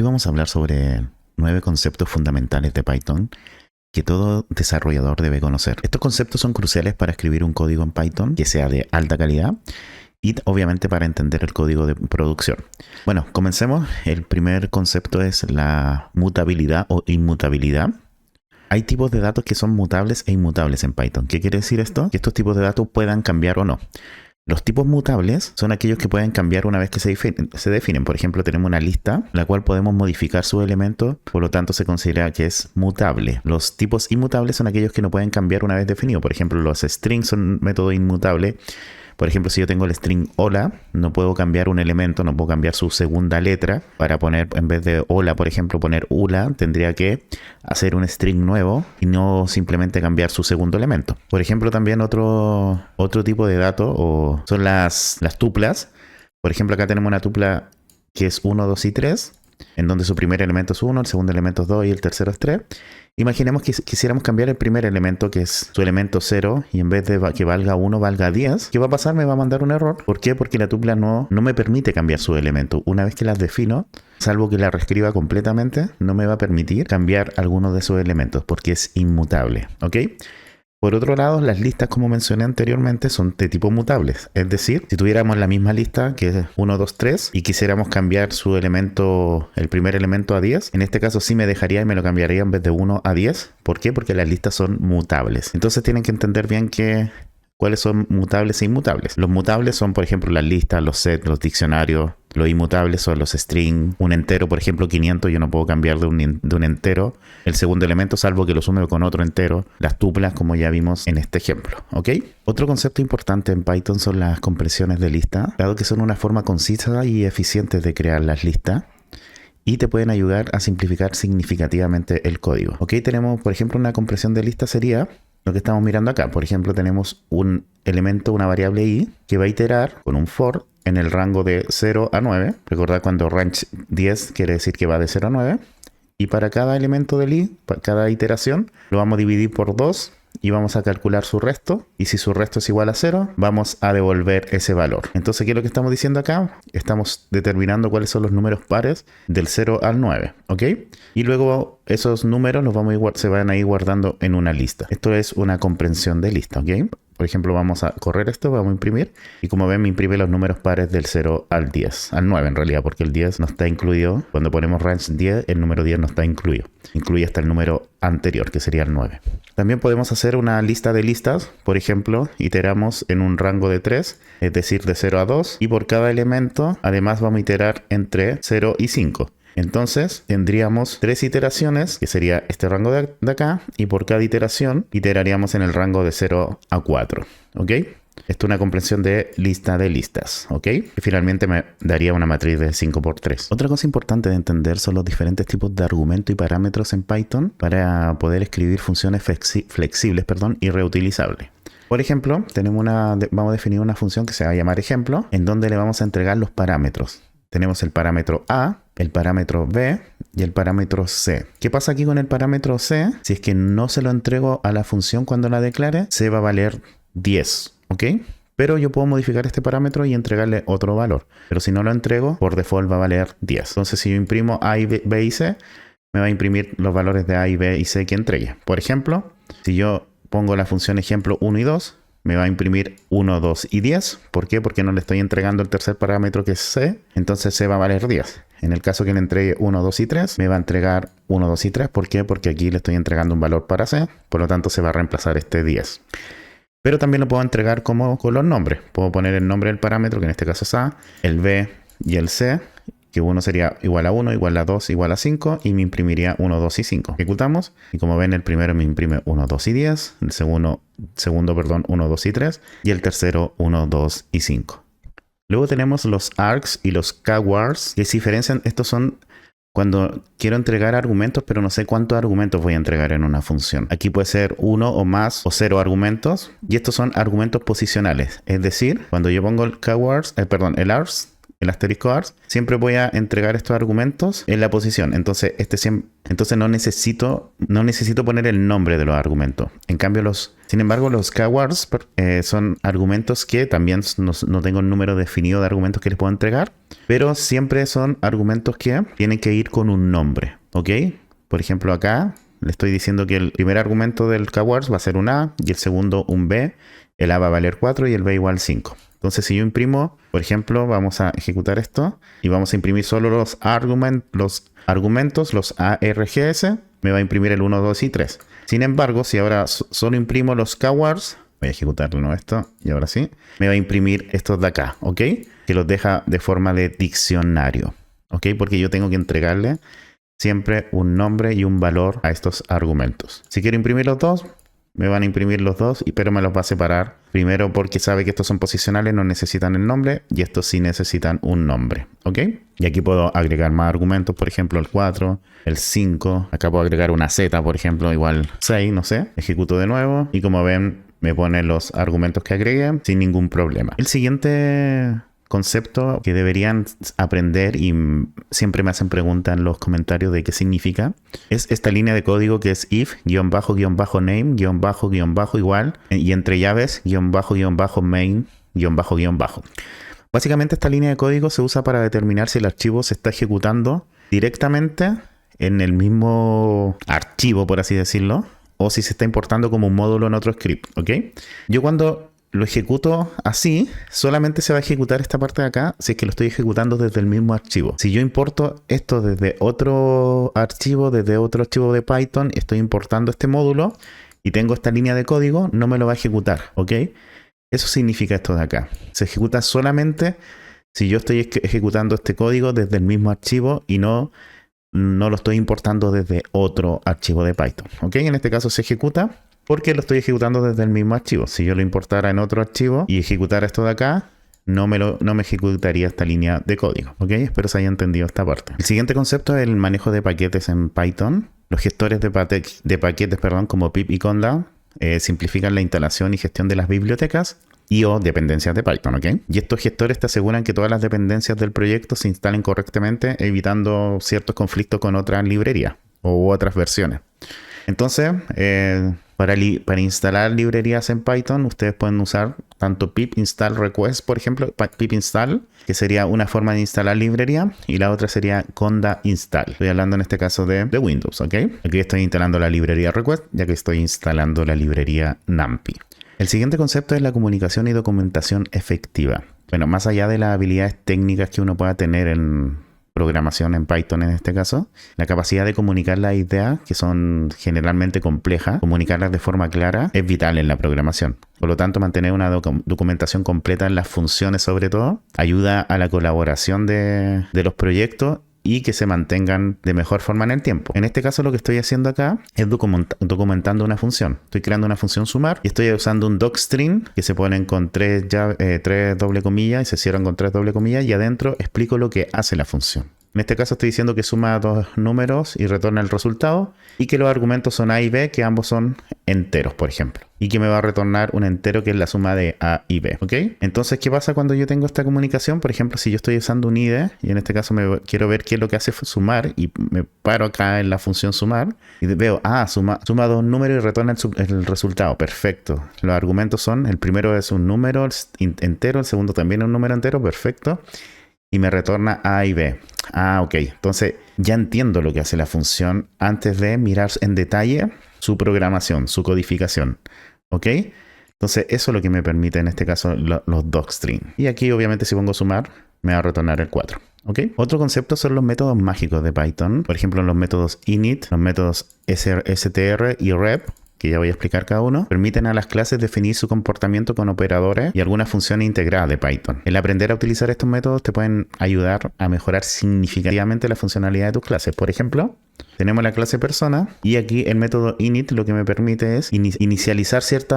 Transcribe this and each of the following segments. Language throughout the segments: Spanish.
Hoy vamos a hablar sobre 9 conceptos fundamentales de Python que todo desarrollador debe conocer. Estos conceptos son cruciales para escribir un código en Python que sea de alta calidad y obviamente para entender el código de producción. Bueno, comencemos. El primer concepto es la mutabilidad o inmutabilidad. Hay tipos de datos que son mutables e inmutables en Python. ¿Qué quiere decir esto? Que estos tipos de datos puedan cambiar o no. Los tipos mutables son aquellos que pueden cambiar una vez que se definen. Por ejemplo, tenemos una lista, la cual podemos modificar sus elementos, por lo tanto se considera que es mutable. Los tipos inmutables son aquellos que no pueden cambiar una vez definido. Por ejemplo, los strings son un método inmutable. Por ejemplo, si yo tengo el string hola, no puedo cambiar un elemento, no puedo cambiar su segunda letra. Para poner, en vez de hola, por ejemplo, poner ula, tendría que hacer un string nuevo y no simplemente cambiar su segundo elemento. Por ejemplo, también otro tipo de dato son las tuplas. Por ejemplo, acá tenemos una tupla que es 1, 2 y 3, en donde su primer elemento es 1, el segundo elemento es 2 y el tercero es 3. Imaginemos que quisiéramos cambiar el primer elemento, que es su elemento 0, y en vez de que valga 1, valga 10. ¿Qué va a pasar? Me va a mandar un error. ¿Por qué? Porque la tupla no me permite cambiar su elemento. Una vez que las defino, salvo que la reescriba completamente, no me va a permitir cambiar alguno de sus elementos, porque es inmutable. ¿Ok? Por otro lado, las listas, como mencioné anteriormente, son de tipo mutables. Es decir, si tuviéramos la misma lista, que es 1, 2, 3, y quisiéramos cambiar su elemento, el primer elemento a 10, en este caso sí me dejaría y me lo cambiaría en vez de 1 a 10. ¿Por qué? Porque las listas son mutables. Entonces tienen que entender bien cuáles son mutables e inmutables. Los mutables son, por ejemplo, las listas, los sets, los diccionarios. Los inmutables son los strings. Un entero, por ejemplo, 500, yo no puedo cambiar de un entero el segundo elemento, salvo que lo sume con otro entero. Las tuplas, como ya vimos en este ejemplo. ¿Ok? Otro concepto importante en Python son las compresiones de lista, dado que son una forma concisa y eficiente de crear las listas y te pueden ayudar a simplificar significativamente el código. ¿Ok? Tenemos, por ejemplo, una compresión de lista sería lo que estamos mirando acá. Por ejemplo, tenemos un elemento, una variable i, que va a iterar con un for en el rango de 0 a 9. Recordad, cuando range 10 quiere decir que va de 0 a 9. Y para cada elemento del i, para cada iteración, lo vamos a dividir por 2 y vamos a calcular su resto. Y si su resto es igual a 0, vamos a devolver ese valor. Entonces, ¿qué es lo que estamos diciendo acá? Estamos determinando cuáles son los números pares del 0 al 9. ¿Ok? Y luego esos números se van a ir guardando en una lista. Esto es una comprensión de lista. ¿Ok? Por ejemplo, vamos a correr esto, vamos a imprimir. Y como ven, me imprime los números pares del 0 al 10. Al 9 en realidad, porque el 10 no está incluido. Cuando ponemos range 10, el número 10 no está incluido. Incluye hasta el número anterior, que sería el 9. También podemos hacer una lista de listas. Por ejemplo, iteramos en un rango de 3, es decir, de 0 a 2. Y por cada elemento, además, vamos a iterar entre 0 y 5. Entonces tendríamos 3 iteraciones, que sería este rango de acá, y por cada iteración iteraríamos en el rango de 0 a 4. ¿Ok? Esto es una comprensión de lista de listas. ¿Ok? Y finalmente me daría una matriz de 5 por 3. Otra cosa importante de entender son los diferentes tipos de argumentos y parámetros en Python para poder escribir funciones flexibles y reutilizables. Por ejemplo, vamos a definir una función que se va a llamar ejemplo, en donde le vamos a entregar los parámetros. Tenemos el parámetro A, el parámetro B y el parámetro C. ¿Qué pasa aquí con el parámetro C? Si es que no se lo entrego a la función cuando la declare, C va a valer 10, ¿ok? Pero yo puedo modificar este parámetro y entregarle otro valor. Pero si no lo entrego, por default va a valer 10. Entonces, si yo imprimo A, y B y C, me va a imprimir los valores de A, y B y C que entregue. Por ejemplo, si yo pongo la función ejemplo 1 y 2, me va a imprimir 1, 2 y 10. ¿Por qué? Porque no le estoy entregando el tercer parámetro, que es C. Entonces C va a valer 10. En el caso que le entregue 1, 2 y 3, me va a entregar 1, 2 y 3. ¿Por qué? Porque aquí le estoy entregando un valor para C. Por lo tanto, se va a reemplazar este 10. Pero también lo puedo entregar con los nombres. Puedo poner el nombre del parámetro, que en este caso es A, el B y el C, que uno sería igual a 1, igual a 2, igual a 5, y me imprimiría 1, 2 y 5. Ejecutamos, y como ven, el primero me imprime 1, 2 y 10, el segundo, 1, 2 y 3, y el tercero 1, 2 y 5. Luego tenemos los args y los kwards, que se diferencian. Estos son cuando quiero entregar argumentos, pero no sé cuántos argumentos voy a entregar en una función. Aquí puede ser 1 o más o 0 argumentos, y estos son argumentos posicionales. Es decir, cuando yo pongo el args, el asterisco ars, siempre voy a entregar estos argumentos en la posición. Entonces, entonces no necesito poner el nombre de los argumentos. En cambio, sin embargo, los kwards son argumentos que también no tengo un número definido de argumentos que les puedo entregar, pero siempre son argumentos que tienen que ir con un nombre, ¿ok? Por ejemplo, acá le estoy diciendo que el primer argumento del kwards va a ser un A y el segundo un B. El A va a valer 4 y el B igual 5. Entonces, si yo imprimo, por ejemplo, vamos a ejecutar esto y vamos a imprimir solo los argumentos, los ARGS, me va a imprimir el 1, 2 y 3. Sin embargo, si ahora solo imprimo los kwards, voy a ejecutar de nuevo esto y ahora sí, me va a imprimir estos de acá, ¿ok? Que los deja de forma de diccionario, ¿ok? Porque yo tengo que entregarle siempre un nombre y un valor a estos argumentos. Si quiero imprimir los dos, me van a imprimir los dos, pero me los va a separar. Primero porque sabe que estos son posicionales, no necesitan el nombre, y estos sí necesitan un nombre, ¿ok? Y aquí puedo agregar más argumentos, por ejemplo el 4, el 5. Acá puedo agregar una Z, por ejemplo, igual 6, no sé. Ejecuto de nuevo y como ven, me pone los argumentos que agregué sin ningún problema. El siguiente concepto que deberían aprender, y siempre me hacen preguntas en los comentarios de qué significa, es esta línea de código que es if, _name, _, igual, y entre llaves, _main, _. Básicamente esta línea de código se usa para determinar si el archivo se está ejecutando directamente en el mismo archivo, por así decirlo, o si se está importando como un módulo en otro script, ¿ok? Yo cuando lo ejecuto así, solamente se va a ejecutar esta parte de acá si es que lo estoy ejecutando desde el mismo archivo. Si yo importo esto desde otro archivo de Python, estoy importando este módulo y tengo esta línea de código, no me lo va a ejecutar, ¿ok? Eso significa esto de acá. Se ejecuta solamente si yo estoy ejecutando este código desde el mismo archivo y no lo estoy importando desde otro archivo de Python, ¿ok? En este caso se ejecuta porque lo estoy ejecutando desde el mismo archivo. Si yo lo importara en otro archivo y ejecutara esto de acá, no me ejecutaría esta línea de código, ¿ok? Espero se haya entendido esta parte. El siguiente concepto es el manejo de paquetes en Python. Los gestores de paquetes, como pip y conda, simplifican la instalación y gestión de las bibliotecas o dependencias de Python, ¿ok? Y estos gestores te aseguran que todas las dependencias del proyecto se instalen correctamente, evitando ciertos conflictos con otras librerías u otras versiones. Entonces, para instalar librerías en Python, ustedes pueden usar tanto pip install request, por ejemplo, pip install, que sería una forma de instalar librería, y la otra sería conda install. Estoy hablando en este caso de Windows, ¿ok? Aquí estoy instalando la librería request, ya que estoy instalando la librería NumPy. El siguiente concepto es la comunicación y documentación efectiva. Bueno, más allá de las habilidades técnicas que uno pueda tener en programación en Python en este caso, la capacidad de comunicar las ideas, que son generalmente complejas, comunicarlas de forma clara, es vital en la programación. Por lo tanto, mantener una documentación completa en las funciones, sobre todo, ayuda a la colaboración de los proyectos y que se mantengan de mejor forma en el tiempo. En este caso, lo que estoy haciendo acá es documentando una función. Estoy creando una función sumar y estoy usando un docstring que se ponen con tres doble comillas y se cierran con 3 doble comillas, y adentro explico lo que hace la función. En este caso estoy diciendo que suma dos números y retorna el resultado, y que los argumentos son A y B, que ambos son enteros, por ejemplo, y que me va a retornar un entero que es la suma de A y B, ¿ok? Entonces, ¿qué pasa cuando yo tengo esta comunicación? Por ejemplo, si yo estoy usando un IDE y en este caso quiero ver qué es lo que hace sumar, y me paro acá en la función sumar y veo, suma dos números y retorna el resultado. Perfecto. Los argumentos son, el primero es un número entero, el segundo también es un número entero, perfecto, y me retorna A y B. Ok. Entonces ya entiendo lo que hace la función antes de mirar en detalle su programación, su codificación. ¿Ok? Entonces eso es lo que me permite en este caso los docstring. Y aquí obviamente si pongo sumar, me va a retornar el 4. ¿Ok? Otro concepto son los métodos mágicos de Python. Por ejemplo, los métodos init, los métodos str y rep, que ya voy a explicar cada uno, permiten a las clases definir su comportamiento con operadores y algunas funciones integradas de Python. El aprender a utilizar estos métodos te pueden ayudar a mejorar significativamente la funcionalidad de tus clases. Por ejemplo, tenemos la clase persona, y aquí el método init lo que me permite es inicializar ciertos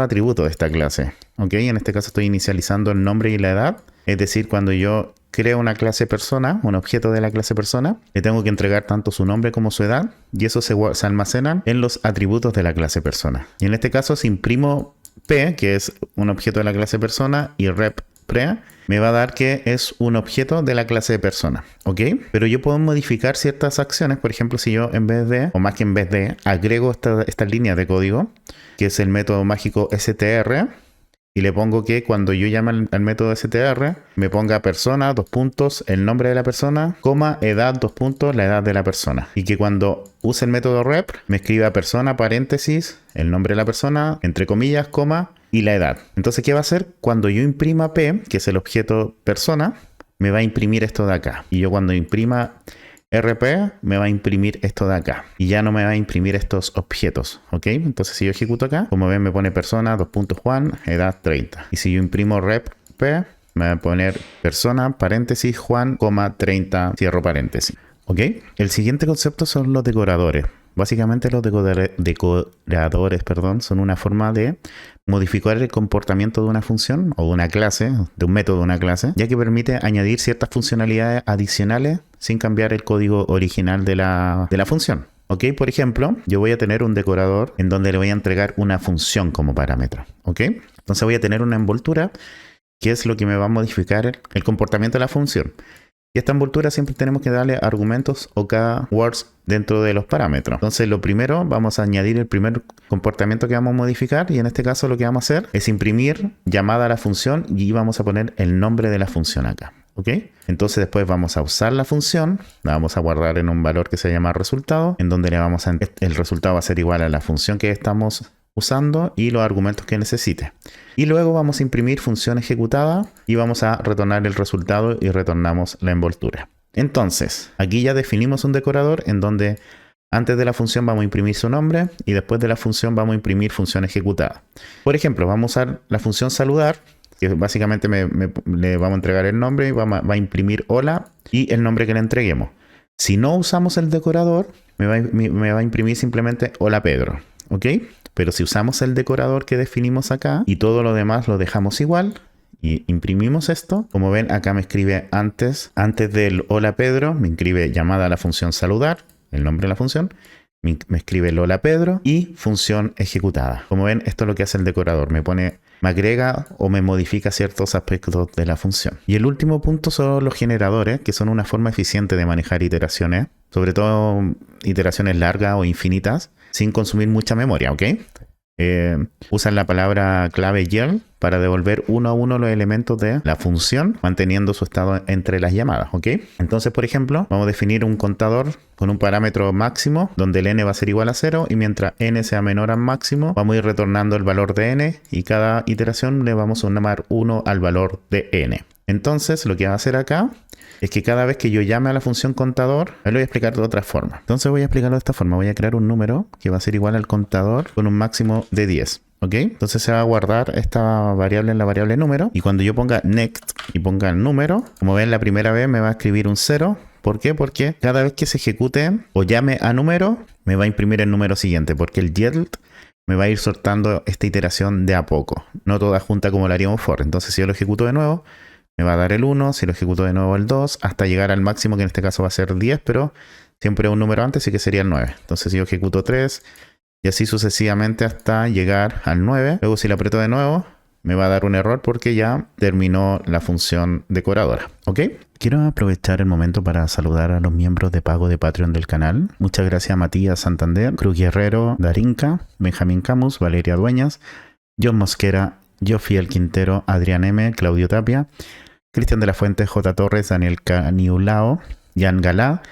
atributos de esta clase. ¿Ok? En este caso estoy inicializando el nombre y la edad. Es decir, cuando yo creo una clase persona, un objeto de la clase persona, le tengo que entregar tanto su nombre como su edad, y eso se almacenan en los atributos de la clase persona. Y en este caso, si imprimo P, que es un objeto de la clase persona, y rep pre, me va a dar que es un objeto de la clase de persona, ¿ok? Pero yo puedo modificar ciertas acciones. Por ejemplo, si yo en vez de, o más que en vez de, agrego esta línea de código, que es el método mágico str, y le pongo que cuando yo llame al método str, me ponga persona, dos puntos, el nombre de la persona, coma, edad, dos puntos, la edad de la persona. Y que cuando use el método rep, me escriba persona, paréntesis, el nombre de la persona, entre comillas, coma, y la edad. Entonces, ¿qué va a hacer? Cuando yo imprima P, que es el objeto persona, me va a imprimir esto de acá. Y yo cuando imprima RP, me va a imprimir esto de acá. Y ya no me va a imprimir estos objetos, ¿ok? Entonces, si yo ejecuto acá, como ven, me pone persona, dos puntos Juan, edad 30. Y si yo imprimo rep P, me va a poner persona, paréntesis, Juan, coma, 30, cierro paréntesis. ¿Ok? El siguiente concepto son los decoradores. Básicamente los decoradores, son una forma de modificar el comportamiento de una función o de una clase, de un método de una clase, ya que permite añadir ciertas funcionalidades adicionales sin cambiar el código original de la función. ¿Ok? Por ejemplo, yo voy a tener un decorador en donde le voy a entregar una función como parámetro. ¿Ok? Entonces voy a tener una envoltura que es lo que me va a modificar el comportamiento de la función. Y esta envoltura siempre tenemos que darle argumentos o cada words dentro de los parámetros. Entonces lo primero, vamos a añadir el primer comportamiento que vamos a modificar, y en este caso lo que vamos a hacer es imprimir llamada a la función y vamos a poner el nombre de la función acá. ¿Ok? Entonces después vamos a usar la función, la vamos a guardar en un valor que se llama resultado, en donde el resultado va a ser igual a la función que estamos usando y los argumentos que necesite. Y luego vamos a imprimir función ejecutada y vamos a retornar el resultado y retornamos la envoltura. Entonces, aquí ya definimos un decorador en donde antes de la función vamos a imprimir su nombre y después de la función vamos a imprimir función ejecutada. Por ejemplo, vamos a usar la función saludar, que básicamente le vamos a entregar el nombre y va a imprimir hola y el nombre que le entreguemos. Si no usamos el decorador, me va a imprimir simplemente hola Pedro. ¿Ok? Pero si usamos el decorador que definimos acá y todo lo demás lo dejamos igual y imprimimos esto, como ven acá me escribe antes del hola Pedro, me escribe llamada a la función saludar, el nombre de la función, me escribe el hola Pedro y función ejecutada. Como ven, esto es lo que hace el decorador, me agrega o me modifica ciertos aspectos de la función. Y el último punto son los generadores, que son una forma eficiente de manejar iteraciones, sobre todo iteraciones largas o infinitas, sin consumir mucha memoria, ¿ok? Usan la palabra clave YEL para devolver uno a uno los elementos de la función, manteniendo su estado entre las llamadas, ¿ok? Entonces, por ejemplo, vamos a definir un contador con un parámetro máximo, donde el n va a ser igual a 0, y mientras n sea menor al máximo, vamos a ir retornando el valor de n, y cada iteración le vamos a sumar 1 al valor de n. Entonces, lo que va a hacer acá es que cada vez que yo llame a la función contador, lo voy a explicar de otra forma. Entonces voy a explicarlo de esta forma. Voy a crear un número que va a ser igual al contador con un máximo de 10. ¿Ok? Entonces se va a guardar esta variable en la variable número. Y cuando yo ponga next y ponga el número, como ven, la primera vez me va a escribir un 0. ¿Por qué? Porque cada vez que se ejecute o llame a número, me va a imprimir el número siguiente. Porque el yield me va a ir sortando esta iteración de a poco. No toda junta como lo haríamos for. Entonces si yo lo ejecuto de nuevo, me va a dar el 1, si lo ejecuto de nuevo el 2, hasta llegar al máximo, que en este caso va a ser 10, pero siempre un número antes, así que sería el 9. Entonces si yo ejecuto 3, y así sucesivamente hasta llegar al 9. Luego si lo aprieto de nuevo, me va a dar un error porque ya terminó la función decoradora. ¿Ok? Quiero aprovechar el momento para saludar a los miembros de pago de Patreon del canal. Muchas gracias a Matías Santander, Cruz Guerrero, Darinka, Benjamín Camus, Valeria Dueñas, John Mosquera, Jofiel Quintero, Adrián M, Claudio Tapia, Cristian de la Fuente, J. Torres, Daniel Caniulao, Jan Galá,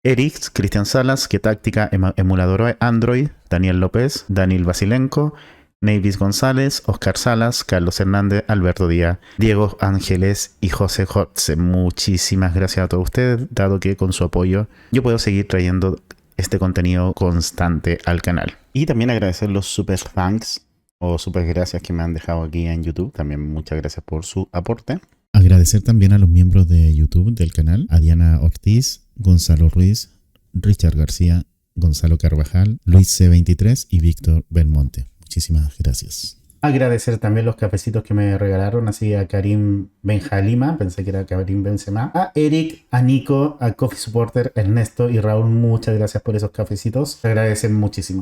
Erix, Cristian Salas, Que Táctica, Emulador Android, Daniel López, Daniel Basilenko, Neivis González, Oscar Salas, Carlos Hernández, Alberto Díaz, Diego Ángeles y José Jotze. Muchísimas gracias a todos ustedes, dado que con su apoyo yo puedo seguir trayendo este contenido constante al canal. Y también agradecer los super thanks o super gracias que me han dejado aquí en YouTube. También muchas gracias por su aporte. Agradecer también a los miembros de YouTube del canal, a Diana Ortiz, Gonzalo Ruiz, Richard García, Gonzalo Carvajal, Luis C23 y Víctor Belmonte. Muchísimas gracias. Agradecer también los cafecitos que me regalaron, así a Karim Benjalima, pensé que era Karim Benzema, a Eric, a Nico, a Coffee Supporter, Ernesto y Raúl. Muchas gracias por esos cafecitos, se agradecen muchísimo.